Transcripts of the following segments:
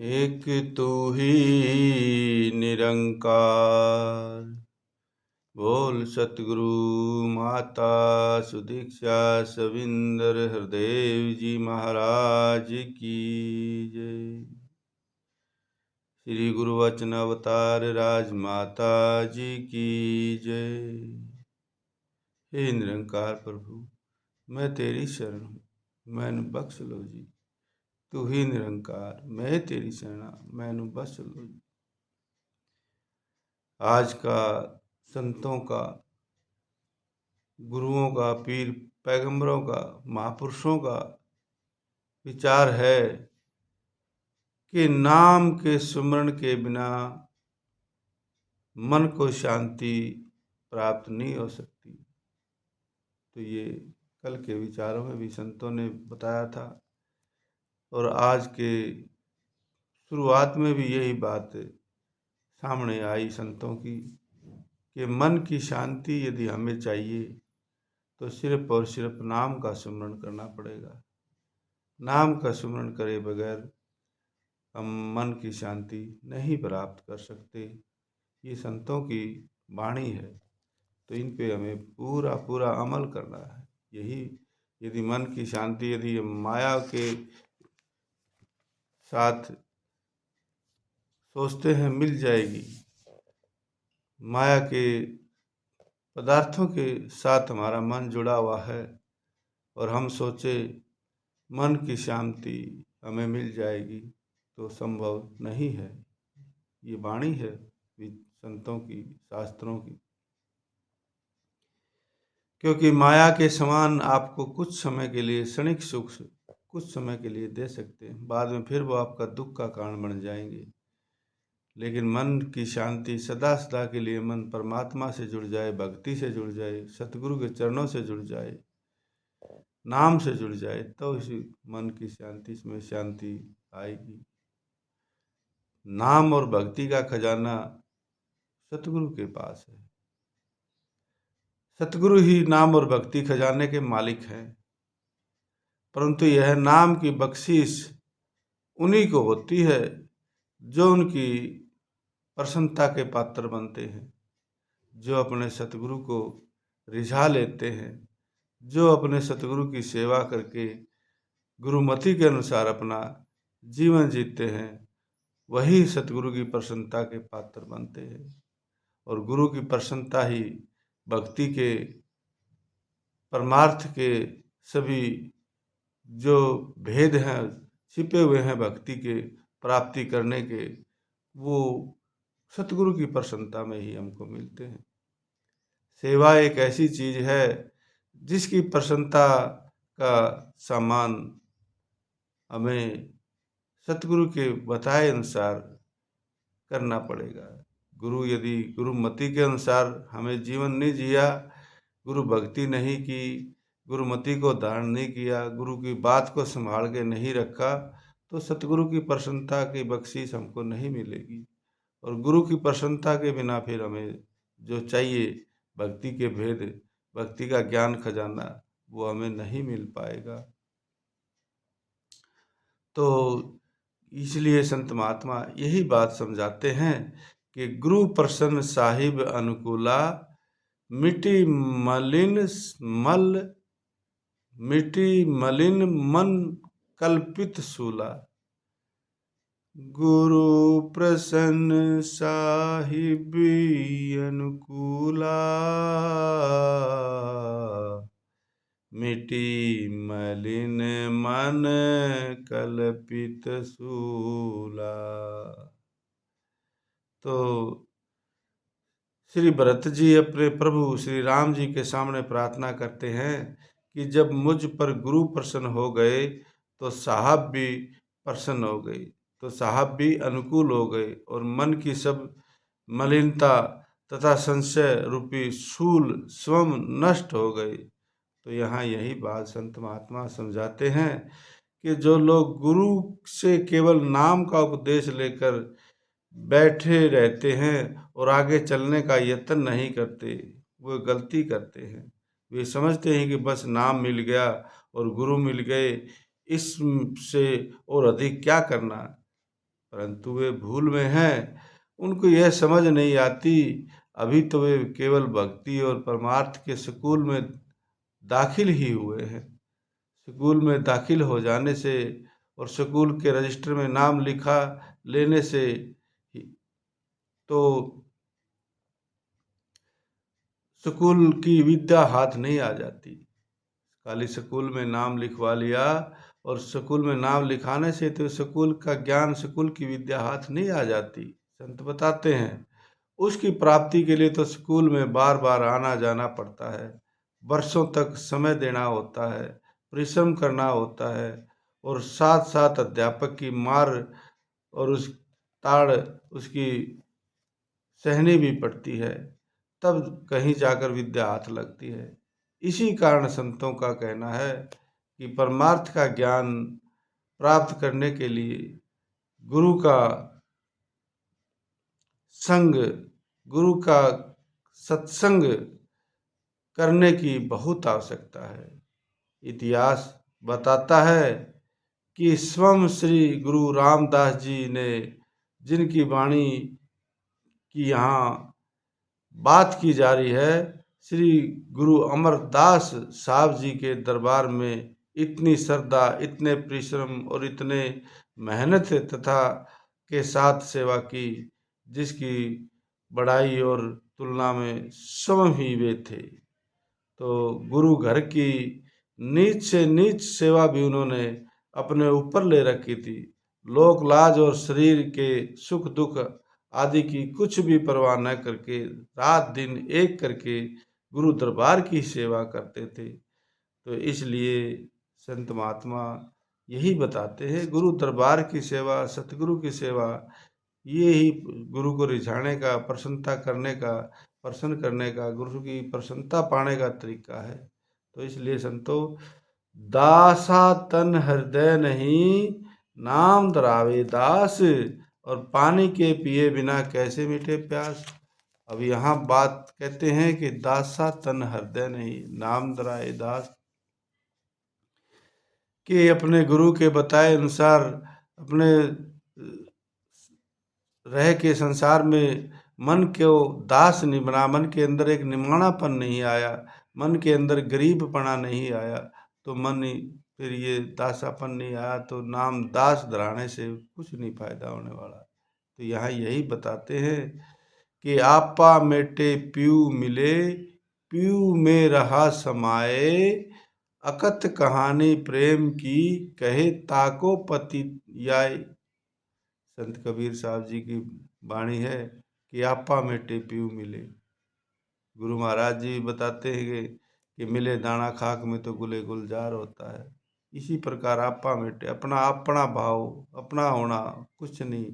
एक तू ही निरंकार। बोल सतगुरु माता सुदीक्षा सविंदर हरदेव जी महाराज की जय। श्री गुरु वचन अवतार राजमाता जी की जय। हे निरंकार प्रभु, मैं तेरी शरण हूँ, मैनू बख्श लो जी। तू ही निरंकार, मैं तेरी शरणा, मैनू बख्श लो जी। आज का संतों का, गुरुओं का, पीर पैगंबरों का, महापुरुषों का विचार है कि नाम के सुमरण के बिना मन को शांति प्राप्त नहीं हो सकती। तो ये कल के विचारों में भी संतों ने बताया था और आज के शुरुआत में भी यही बात सामने आई संतों की कि मन की शांति यदि हमें चाहिए तो सिर्फ और सिर्फ नाम का सुमरण करना पड़ेगा। नाम का सुमरण करे बगैर हम मन की शांति नहीं प्राप्त कर सकते। ये संतों की वाणी है, तो इन पे हमें पूरा पूरा अमल करना है। यही यदि मन की शांति यदि माया के साथ सोचते हैं मिल जाएगी, माया के पदार्थों के साथ हमारा मन जुड़ा हुआ है और हम सोचे मन की शांति हमें मिल जाएगी, तो संभव नहीं है। ये वाणी है संतों की, शास्त्रों की। क्योंकि माया के समान आपको कुछ समय के लिए क्षणिक सुख कुछ समय के लिए दे सकते हैं, बाद में फिर वो आपका दुख का कारण बन जाएंगे। लेकिन मन की शांति सदा सदा के लिए मन परमात्मा से जुड़ जाए, भक्ति से जुड़ जाए, सतगुरु के चरणों से जुड़ जाए, नाम से जुड़ जाए, तो इसी मन की शांति इसमें शांति आएगी। नाम और भक्ति का खजाना सतगुरु के पास है। सतगुरु ही नाम और भक्ति खजाने के मालिक हैं, परंतु यह नाम की बख्शीश उन्हीं को होती है जो उनकी प्रसन्नता के पात्र बनते हैं, जो अपने सतगुरु को रिझा लेते हैं, जो अपने सतगुरु की सेवा करके गुरुमति के अनुसार अपना जीवन जीते हैं, वही सतगुरु की प्रसन्नता के पात्र बनते हैं। और गुरु की प्रसन्नता ही भक्ति के परमार्थ के सभी जो भेद हैं, छिपे हुए हैं भक्ति के प्राप्ति करने के, वो सतगुरु की प्रसन्नता में ही हमको मिलते हैं। सेवा एक ऐसी चीज है जिसकी प्रसन्नता का सामान हमें सतगुरु के बताए अनुसार करना पड़ेगा। गुरु यदि गुरुमति के अनुसार हमें जीवन नहीं जिया, गुरु भक्ति नहीं की, गुरुमति को धारण नहीं किया, गुरु की बात को संभाल के नहीं रखा, तो सतगुरु की प्रसन्नता की बख्शीश हमको नहीं मिलेगी। और गुरु की प्रसन्नता के बिना फिर हमें जो चाहिए भक्ति के भेद, भक्ति का ज्ञान खजाना, वो हमें नहीं मिल पाएगा। तो इसलिए संत महात्मा यही बात समझाते हैं कि गुरु प्रसन्न साहिब अनुकूला, मिटी मलिन मन कल्पित सूला। गुरु प्रसन्न साहिब अनुकूला, मिटी मलिन मन कल्पित सूला। तो श्री भरत जी अपने प्रभु श्री राम जी के सामने प्रार्थना करते हैं कि जब मुझ पर गुरु प्रसन्न हो गए तो साहब भी प्रसन्न हो गई, तो साहब भी अनुकूल हो गए और मन की सब मलिनता तथा संशय रूपी शूल स्वयं नष्ट हो गए। तो यहाँ यही बात संत महात्मा समझाते हैं कि जो लोग गुरु से केवल नाम का उपदेश लेकर बैठे रहते हैं और आगे चलने का यत्न नहीं करते, वो गलती करते हैं। वे समझते हैं कि बस नाम मिल गया और गुरु मिल गए, इससे और अधिक क्या करना। परंतु वे भूल में हैं, उनको यह समझ नहीं आती। अभी तो वे केवल भक्ति और परमार्थ के स्कूल में दाखिल ही हुए हैं। स्कूल में दाखिल हो जाने से और स्कूल के रजिस्टर में नाम लिखा लेने से तो स्कूल की विद्या हाथ नहीं आ जाती। खाली स्कूल में नाम लिखवा लिया और स्कूल में नाम लिखाने से तो स्कूल का ज्ञान, स्कूल की विद्या हाथ नहीं आ जाती। संत बताते हैं उसकी प्राप्ति के लिए तो स्कूल में बार बार आना जाना पड़ता है, वर्षों तक समय देना होता है, परिश्रम करना होता है और साथ साथ अध्यापक की मार और उस ताड़ उसकी सहनी भी पड़ती है, तब कहीं जाकर विद्या हाथ लगती है। इसी कारण संतों का कहना है कि परमार्थ का ज्ञान प्राप्त करने के लिए गुरु का संग, गुरु का सत्संग करने की बहुत आवश्यकता है। इतिहास बताता है कि स्वयं श्री गुरु रामदास जी ने जिनकी वाणी की यहाँ बात की जा रही है, श्री गुरु अमरदास साहब जी के दरबार में इतनी श्रद्धा, इतने परिश्रम और इतने मेहनत तथा के साथ सेवा की, जिसकी बड़ाई और तुलना में स्वयं ही वे थे। तो गुरु घर की नीच से नीच सेवा भी उन्होंने अपने ऊपर ले रखी थी। लोक लाज और शरीर के सुख दुख आदि की कुछ भी परवाह न करके रात दिन एक करके गुरु दरबार की सेवा करते थे। तो इसलिए संत महात्मा यही बताते हैं, गुरु दरबार की सेवा, सतगुरु की सेवा, ये ही गुरु को रिझाने का, प्रसन्नता करने का, प्रसन्न करने का, गुरु की प्रसन्नता पाने का तरीका है। तो इसलिए संतो, दासा तन हृदय नहीं, नाम धरावे दास, और पानी के पिए बिना कैसे मिटे प्यास। अब यहाँ बात कहते हैं कि दासा तन हृदय नहीं, नाम धराए दास, कि अपने गुरु के बताए अनुसार अपने रह के संसार में मन को दास नहीं बना, मन के अंदर एक निमाणापन नहीं आया, मन के अंदर गरीबपना नहीं आया, तो मन ही फिर ये दासापन नहीं आया तो नाम दास धराने से कुछ नहीं फायदा होने वाला। तो यहाँ यही बताते हैं कि आपा मेटे पीऊ मिले, पीऊ में रहा समाए, अकथ कहानी प्रेम की, कहे ताको पति याय। संत कबीर साहब जी की वाणी है कि आपा मेटे पीऊ मिले। गुरु महाराज जी बताते हैं कि मिले दाना खाक में तो गुले गुलजार होता है। इसी प्रकार आपा मेटे, अपना अपना भाव, अपना होना, कुछ नहीं।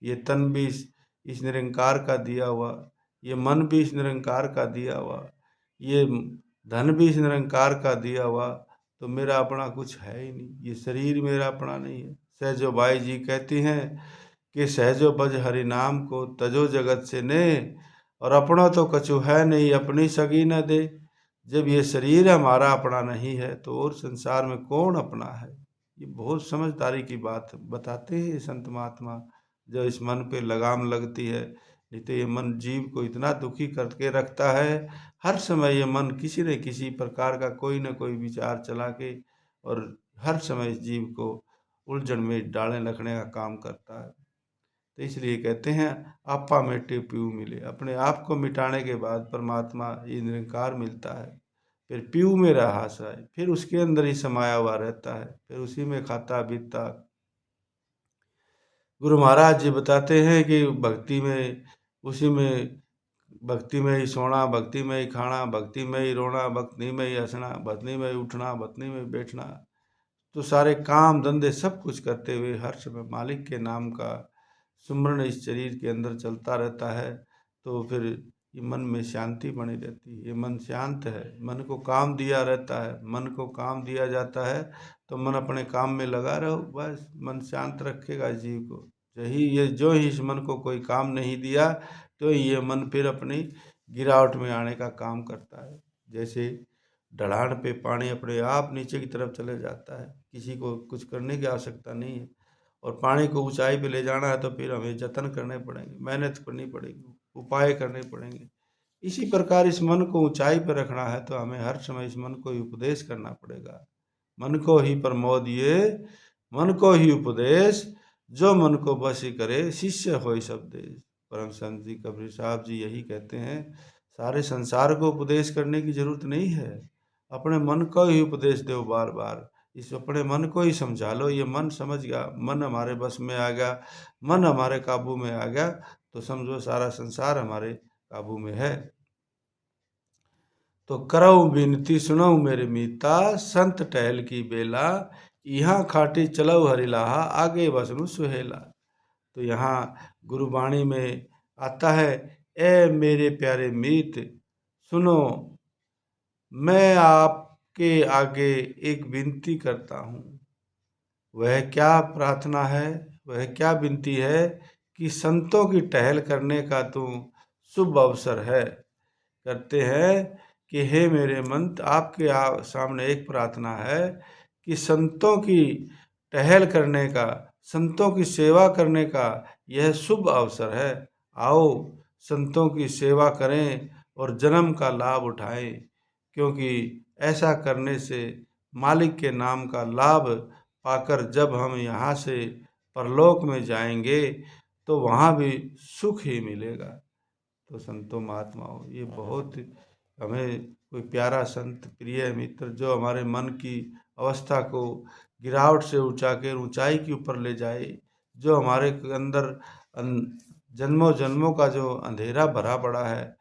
ये तन भी इस निरंकार का दिया हुआ, ये मन भी इस निरंकार का दिया हुआ, ये धन भी इस निरंकार का दिया हुआ, तो मेरा अपना कुछ है ही नहीं। ये शरीर मेरा अपना नहीं है। सहजो बाई जी कहती हैं कि सहजो बज हरि नाम को, तजो जगत से ने, और अपना तो कछु है नहीं, अपनी सगी न दे। जब ये शरीर हमारा अपना नहीं है तो और संसार में कौन अपना है। ये बहुत समझदारी की बात बताते हैं संत महात्मा। जो इस मन पे लगाम लगती है, नहीं तो ये मन जीव को इतना दुखी करके रखता है। हर समय ये मन किसी न किसी प्रकार का कोई न कोई विचार चला के और हर समय इस जीव को उलझन में डालने रखने का काम करता है। तो इसलिए कहते हैं आपा मेटे पीऊ मिले, अपने आप को मिटाने के बाद परमात्मा ये निरंकार मिलता है। फिर पीऊ में रहा है, फिर उसके अंदर ही समाया हुआ रहता है, फिर उसी में खाता पीता। गुरु महाराज जी बताते हैं कि भक्ति में, उसी में, भक्ति में ही सोना, भक्ति में ही खाना, भक्ति में ही रोना, भक्ति में ही हंसना, भक्ति में ही उठना, भक्ति में बैठना। तो सारे काम धंधे सब कुछ करते हुए हर समय मालिक के नाम का सुमरण इस शरीर के अंदर चलता रहता है। तो फिर ये मन में शांति बनी रहती है। ये मन शांत है, मन को काम दिया रहता है, मन को काम दिया जाता है तो मन अपने काम में लगा रहो, बस मन शांत रखेगा जीव को। यही ये जो ही इस मन को कोई काम नहीं दिया तो ये मन फिर अपनी गिरावट में आने का काम करता है। जैसे ढलान पे पानी अपने आप नीचे की तरफ चले जाता है, किसी को कुछ करने की आवश्यकता नहीं है। और पानी को ऊंचाई पे ले जाना है तो फिर हमें जतन करने पड़ेंगे, मेहनत करनी पड़ेगी, उपाय करने पड़ेंगे। इसी प्रकार इस मन को ऊंचाई पर रखना है तो हमें हर समय इस मन को ही उपदेश करना पड़ेगा। मन को ही प्रमोद ये, मन को ही उपदेश, जो मन को बस ही करे शिष्य होय सब देश। परम संत जी कबीर साहब जी यही कहते हैं, सारे संसार को उपदेश करने की जरूरत नहीं है, अपने मन को ही उपदेश दो बार बार। इस अपने मन को ही समझा लो, ये मन समझ गया, मन हमारे बस में आ गया, मन हमारे काबू में आ गया तो समझो सारा संसार हमारे काबू में है। तो करऊ बिनती सुनऊ मेरे मीता, संत टहल की बेला, यहाँ खाटी चलऊ हरिलाहा, आगे बसनु सुहेला। तो यहाँ गुरुवाणी में आता है, ए मेरे प्यारे मीत सुनो, मैं आपके आगे एक विनती करता हूँ। वह क्या प्रार्थना है, वह क्या विनती है कि संतों की टहल करने का तुम शुभ अवसर है। करते हैं कि हे मेरे मंत, आपके सामने एक प्रार्थना है कि संतों की टहल करने का, संतों की सेवा करने का यह शुभ अवसर है। आओ संतों की सेवा करें और जन्म का लाभ उठाएं, क्योंकि ऐसा करने से मालिक के नाम का लाभ पाकर जब हम यहाँ से परलोक में जाएंगे तो वहाँ भी सुख ही मिलेगा। तो संतों महात्माओं, ये बहुत हमें कोई प्यारा संत प्रिय मित्र जो हमारे मन की अवस्था को गिरावट से ऊंचा के ऊंचाई के ऊपर ले जाए, जो हमारे अंदर जन्मों जन्मों का जो अंधेरा भरा पड़ा है,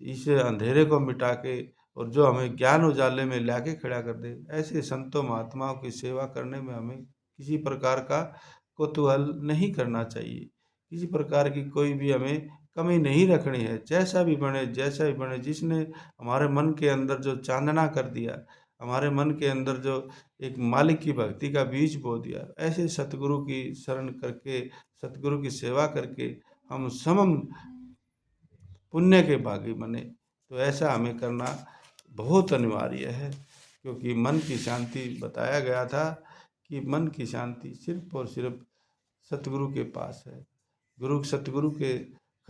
इस अंधेरे को मिटा के और जो हमें ज्ञान उजाले में लाके खड़ा कर दे, ऐसे संतों महात्माओं की सेवा करने में हमें किसी प्रकार का कुतूहल नहीं करना चाहिए, किसी प्रकार की कोई भी हमें कमी नहीं रखनी है। जैसा भी बने, जैसा भी बने, जिसने हमारे मन के अंदर जो चांदना कर दिया, हमारे मन के अंदर जो एक मालिक की भक्ति का बीज बो दिया, ऐसे सतगुरु की शरण करके, सतगुरु की सेवा करके हम समम पुण्य के भागी बने। तो ऐसा हमें करना बहुत अनिवार्य है, क्योंकि मन की शांति बताया गया था कि मन की शांति सिर्फ और सिर्फ सतगुरु के पास है। गुरु सतगुरु के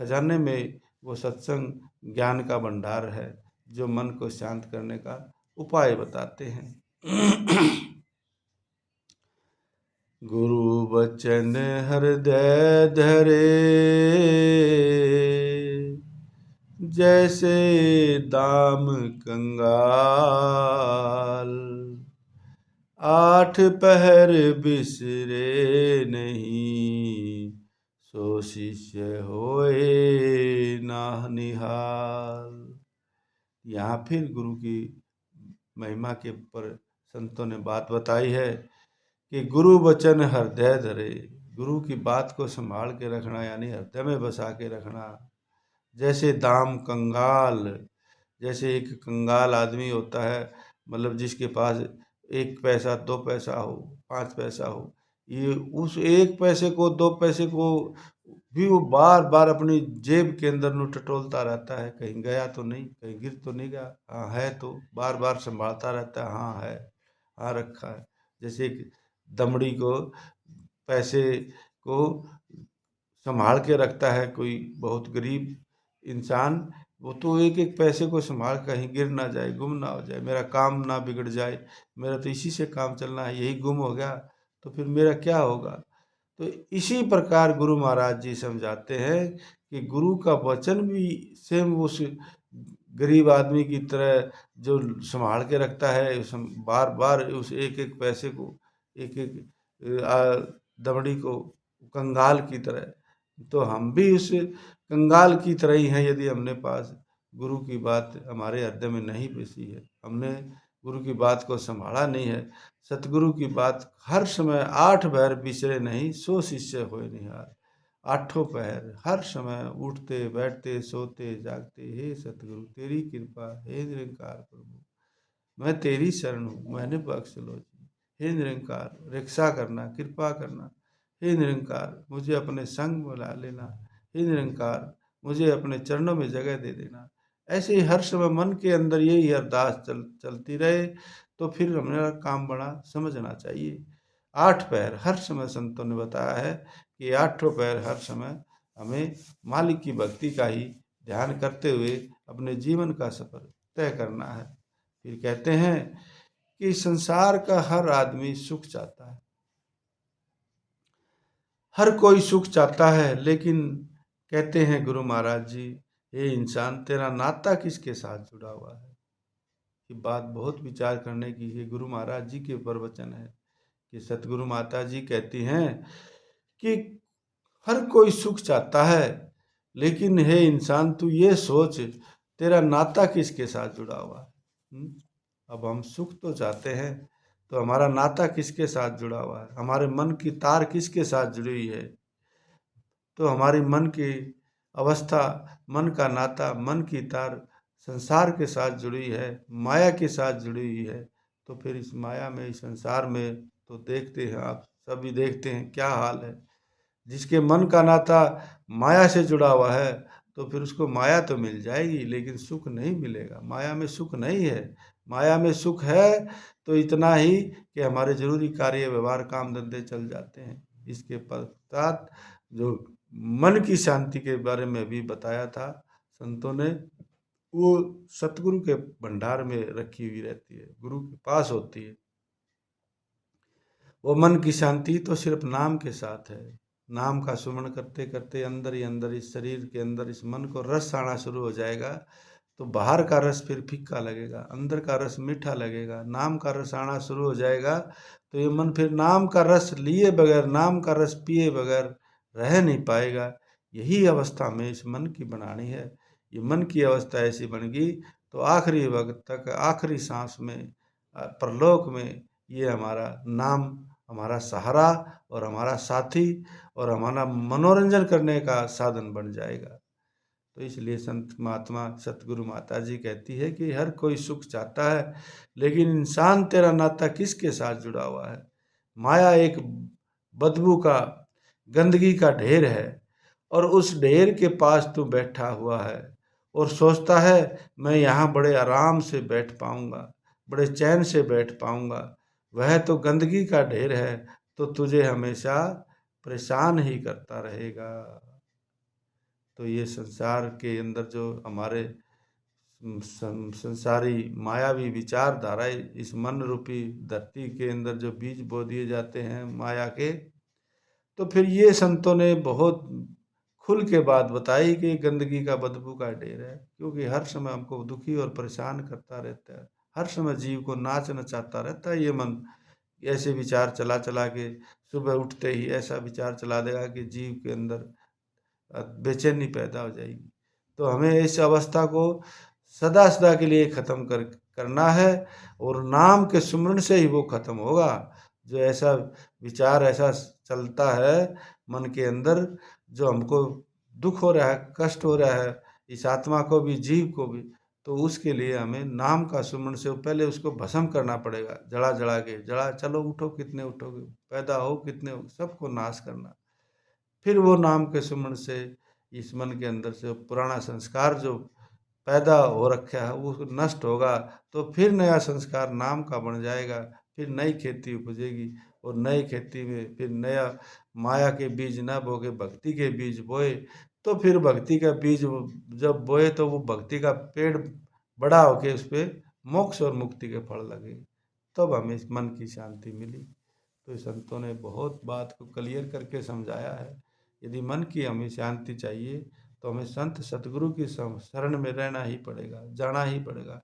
खजाने में वो सत्संग ज्ञान का भंडार है, जो मन को शांत करने का उपाय बताते हैं। गुरु बचन हृदय धरे, जैसे दाम कंगाल, आठ पहर बिसरे नहीं, सो शिष्य होए नाहनिहाल। यहाँ फिर गुरु की महिमा के ऊपर संतों ने बात बताई है कि गुरु वचन हृदय धरे, गुरु की बात को संभाल के रखना, यानी हृदय में बसा के रखना। जैसे दाम कंगाल, जैसे एक कंगाल आदमी होता है, मतलब जिसके पास 1 पैसा 2 पैसा हो, 5 पैसा हो, ये उस 1 पैसे को 2 पैसे को भी वो बार बार अपनी जेब के अंदर नु टटोलता रहता है, कहीं गया तो नहीं, कहीं गिर तो नहीं गया, हाँ है, तो बार बार संभालता रहता है, हाँ है, हाँ रखा है। जैसे एक दमड़ी को, पैसे को संभाल के रखता है कोई बहुत गरीब इंसान, वो तो एक एक पैसे को संभाल, कहीं गिर ना जाए, गुम ना हो जाए, मेरा काम ना बिगड़ जाए, मेरा तो इसी से काम चलना है, यही गुम हो गया तो फिर मेरा क्या होगा। तो इसी प्रकार गुरु महाराज जी समझाते हैं कि गुरु का वचन भी सेम उस गरीब आदमी की तरह जो संभाल के रखता है, बार बार उस एक एक पैसे को, एक एक दमड़ी को, कंगाल की तरह। तो हम भी उस कंगाल की तरह ही हैं, यदि हमने पास गुरु की बात हमारे हृदय में नहीं बसी है, हमने गुरु की बात को संभाला नहीं है। सतगुरु की बात हर समय 8 पहर बिसरे नहीं, सो शिष्य होए निहाल। 8 पहर हर समय उठते बैठते सोते जागते, हे सतगुरु तेरी कृपा, हे निरंकार प्रभु मैं तेरी शरण हूँ, मैंने बख्श लो जी। हे निरंकार रक्षा करना, कृपा करना, हे निरंकार मुझे अपने संग में ला लेना, हे निरंकार मुझे अपने चरणों में जगह दे देना। ऐसे ही हर समय मन के अंदर यही अरदास चलती रहे, तो फिर हमारा काम बड़ा समझना चाहिए। 8 पैर हर समय संतों ने बताया है कि 8 पैर हर समय हमें मालिक की भक्ति का ही ध्यान करते हुए अपने जीवन का सफर तय करना है। फिर कहते हैं कि संसार का हर आदमी सुख चाहता है, हर कोई सुख चाहता है, लेकिन कहते हैं गुरु महाराज जी, हे इंसान, तेरा नाता किसके साथ जुड़ा हुआ है? ये बात बहुत विचार करने की है। गुरु महाराज जी के प्रवचन है कि सतगुरु माता जी कहती हैं कि हर कोई सुख चाहता है, लेकिन हे इंसान, तू ये सोच तेरा नाता किसके साथ जुड़ा हुआ है। अब हम सुख तो चाहते हैं, तो हमारा नाता किसके साथ जुड़ा हुआ है? हमारे मन की तार किसके साथ जुड़ी हुई है? तो हमारी मन की अवस्था, मन का नाता, मन की तार संसार के साथ जुड़ी है, माया के साथ जुड़ी हुई है। तो फिर इस माया में, इस संसार में तो देखते हैं, आप सभी देखते हैं क्या हाल है। जिसके मन का नाता माया से जुड़ा हुआ है, तो फिर उसको माया तो मिल जाएगी, लेकिन सुख नहीं मिलेगा। माया में सुख नहीं है। माया में सुख है तो इतना ही कि हमारे जरूरी कार्य, व्यवहार, काम धंधे चल जाते हैं। इसके पश्चात जो मन की शांति के बारे में भी बताया था संतों ने, वो सतगुरु के भंडार में रखी हुई रहती है, गुरु के पास होती है। वो मन की शांति तो सिर्फ नाम के साथ है। नाम का सुमरण करते करते अंदर ही अंदर, इस शरीर के अंदर, इस मन को रस आना शुरू हो जाएगा। तो बाहर का रस फिर फीका लगेगा, अंदर का रस मीठा लगेगा। नाम का रस आना शुरू हो जाएगा तो ये मन फिर नाम का रस लिए बगैर, नाम का रस पिए बगैर रह नहीं पाएगा। यही अवस्था में इस मन की बनानी है। ये मन की अवस्था ऐसी बन गई तो आखिरी वक्त तक, आखिरी सांस में, परलोक में ये हमारा नाम हमारा सहारा और हमारा साथी और हमारा मनोरंजन करने का साधन बन जाएगा। तो इसलिए संत महात्मा सतगुरु माता जी कहती है कि हर कोई सुख चाहता है, लेकिन इंसान, तेरा नाता किसके साथ जुड़ा हुआ है? माया एक बदबू का, गंदगी का ढेर है, और उस ढेर के पास तू बैठा हुआ है और सोचता है मैं यहाँ बड़े आराम से बैठ पाऊंगा, बड़े चैन से बैठ पाऊंगा। वह तो गंदगी का ढेर है, तो तुझे हमेशा परेशान ही करता रहेगा। तो ये संसार के अंदर जो हमारे संसारी मायावी विचारधाराएं, इस मन रूपी धरती के अंदर जो बीज बो दिए जाते हैं माया के, तो फिर ये संतों ने बहुत खुल के बात बताई कि गंदगी का, बदबू का ढेर है। क्योंकि हर समय हमको दुखी और परेशान करता रहता है, हर समय जीव को नाच नचाता रहता है ये मन। ऐसे विचार चला चला के सुबह उठते ही ऐसा विचार चला देगा कि जीव के अंदर बेचैनी पैदा हो जाएगी। तो हमें इस अवस्था को सदा सदा के लिए खत्म करना है, और नाम के सुमरण से ही वो खत्म होगा। जो ऐसा विचार ऐसा चलता है मन के अंदर, जो हमको दुख हो रहा है, कष्ट हो रहा है, इस आत्मा को भी, जीव को भी, तो उसके लिए हमें नाम का सुमरण से पहले उसको भस्म करना पड़ेगा। जड़ा जड़ा के, जड़ा, चलो उठो, कितने उठोगे, पैदा हो कितने हो, सबको नाश करना। फिर वो नाम के सुमरण से इस मन के अंदर से पुराना संस्कार जो पैदा हो रखा है वो नष्ट होगा, तो फिर नया संस्कार नाम का बन जाएगा। फिर नई खेती उपजेगी, और नई खेती में फिर नया, माया के बीज ना बोके भक्ति के बीज बोए, तो फिर भक्ति का बीज जब बोए तो वो भक्ति का पेड़ बड़ा होके उस पर मोक्ष और मुक्ति के फल लगे, तब हमें इस मन की शांति मिली। तो संतों ने बहुत बात को क्लियर करके समझाया है। यदि मन की हमें शांति चाहिए तो हमें संत सतगुरु की शरण में रहना ही पड़ेगा, जाना ही पड़ेगा।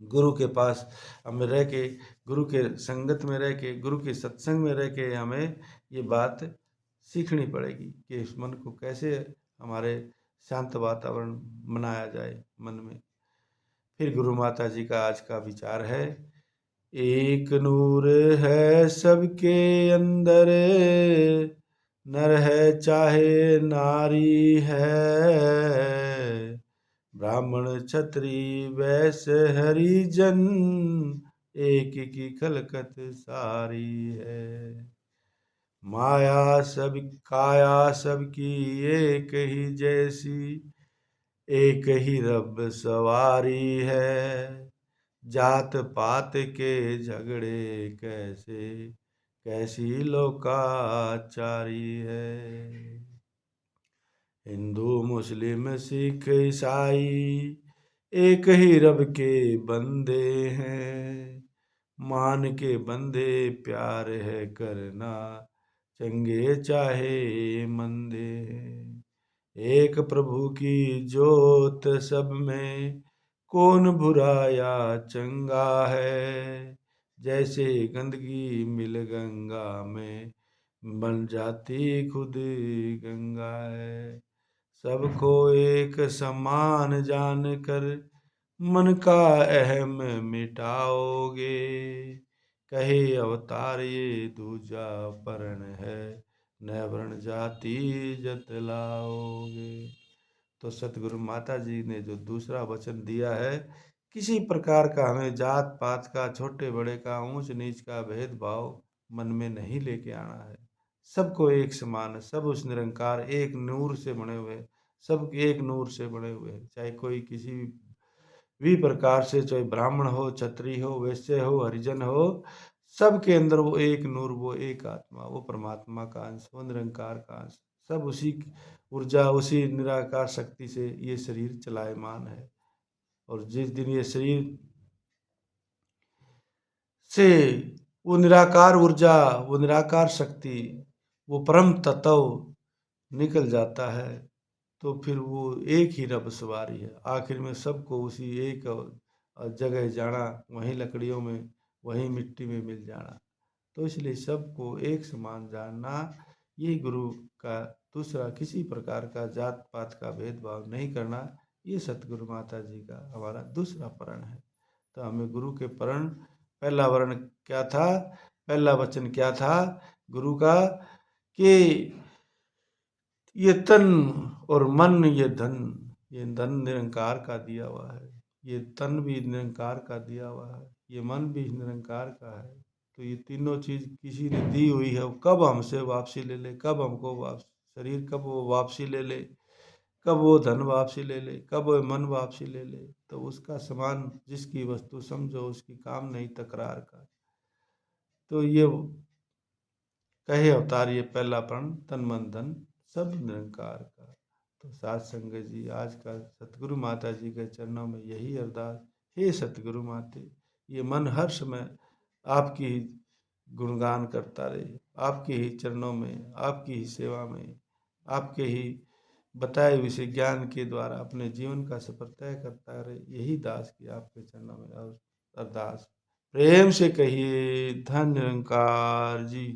गुरु के पास हमें रह के, गुरु के संगत में रह के, गुरु के सत्संग में रह के हमें ये बात सीखनी पड़ेगी कि इस मन को कैसे हमारे शांत वातावरण बनाया जाए मन में। फिर गुरु माता जी का आज का विचार है, एक नूर है सबके अंदर, नर है चाहे नारी है, ब्राह्मण क्षत्रिय वैश्य हरिजन, एक की खलकत सारी है। माया सब, काया सबकी एक ही जैसी, एक ही रब सवारी है। जात पात के झगड़े कैसे, कैसी लोकाचारी है। हिंदू मुस्लिम सिख ईसाई एक ही रब के बंदे हैं, मान के बंदे प्यार है करना, चंगे चाहे मंदे हैं। एक प्रभु की जोत सब में, कौन बुरा या चंगा है। जैसे गंदगी मिल गंगा में, बन जाती खुद गंगा है। सबको एक समान जानकर, मन का अहम मिटाओगे। कहे अवतार ये दूजा परण है, न वर्ण जाति जतलाओगे। तो सतगुरु माता जी ने जो दूसरा वचन दिया है, किसी प्रकार का हमें जात पात का, छोटे बड़े का, ऊंच नीच का भेदभाव मन में नहीं लेके आना है। सबको एक समान, सब उस निरंकार एक नूर से बने हुए, सब एक नूर से बने हुए हैं। चाहे कोई किसी भी प्रकार से, चाहे ब्राह्मण हो, क्षत्रिय हो, वैश्य हो, हरिजन हो, सबके अंदर वो एक नूर, वो एक आत्मा, वो परमात्मा का अंश, वो निरंकार का अंश, सब उसी ऊर्जा, उसी निराकार शक्ति से ये शरीर चलायमान है। और जिस दिन ये शरीर से वो निराकार ऊर्जा, वो निराकार शक्ति, वो परम तत्व निकल जाता है, तो फिर वो एक ही रब सवारी है। आखिर में सबको उसी एक जगह जाना, वहीं लकड़ियों में, वहीं मिट्टी में मिल जाना। तो इसलिए सबको एक समान जानना, ये गुरु का दूसरा, किसी प्रकार का जात पात का भेदभाव नहीं करना, ये सतगुरु माता जी का हमारा दूसरा प्रण है। तो हमें गुरु के प्रण, पहला वर्ण क्या था, पहला वचन क्या था गुरु का, कि ये तन और मन, ये धन, ये धन निरंकार का दिया हुआ है, ये तन भी निरंकार का दिया हुआ है, ये मन भी निरंकार का है। तो ये तीनों चीज किसी ने दी हुई है, कब हमसे वापसी ले ले, कब हमको वापस शरीर, कब वो वापसी ले ले, कब वो धन वापसी ले ले, कब वो मन वापसी ले ले। तो उसका समान जिसकी वस्तु समझो, उसकी काम नहीं तकरार का। तो ये कहे अवतार ये पहला प्रण, तन मन धन सब निरंकार का। तो साथ संगत जी, आज का सतगुरु माता जी के चरणों में यही अरदास, हे सतगुरु माते, ये मन हर समय आपकी ही गुणगान करता रहे, आपके ही चरणों में, आपकी ही सेवा में, आपके ही बताए हुए ज्ञान के द्वारा अपने जीवन का सफर तय करता रहे। यही दास की आपके चरणों में अरदास। प्रेम से कहिए धन निरंकार जी।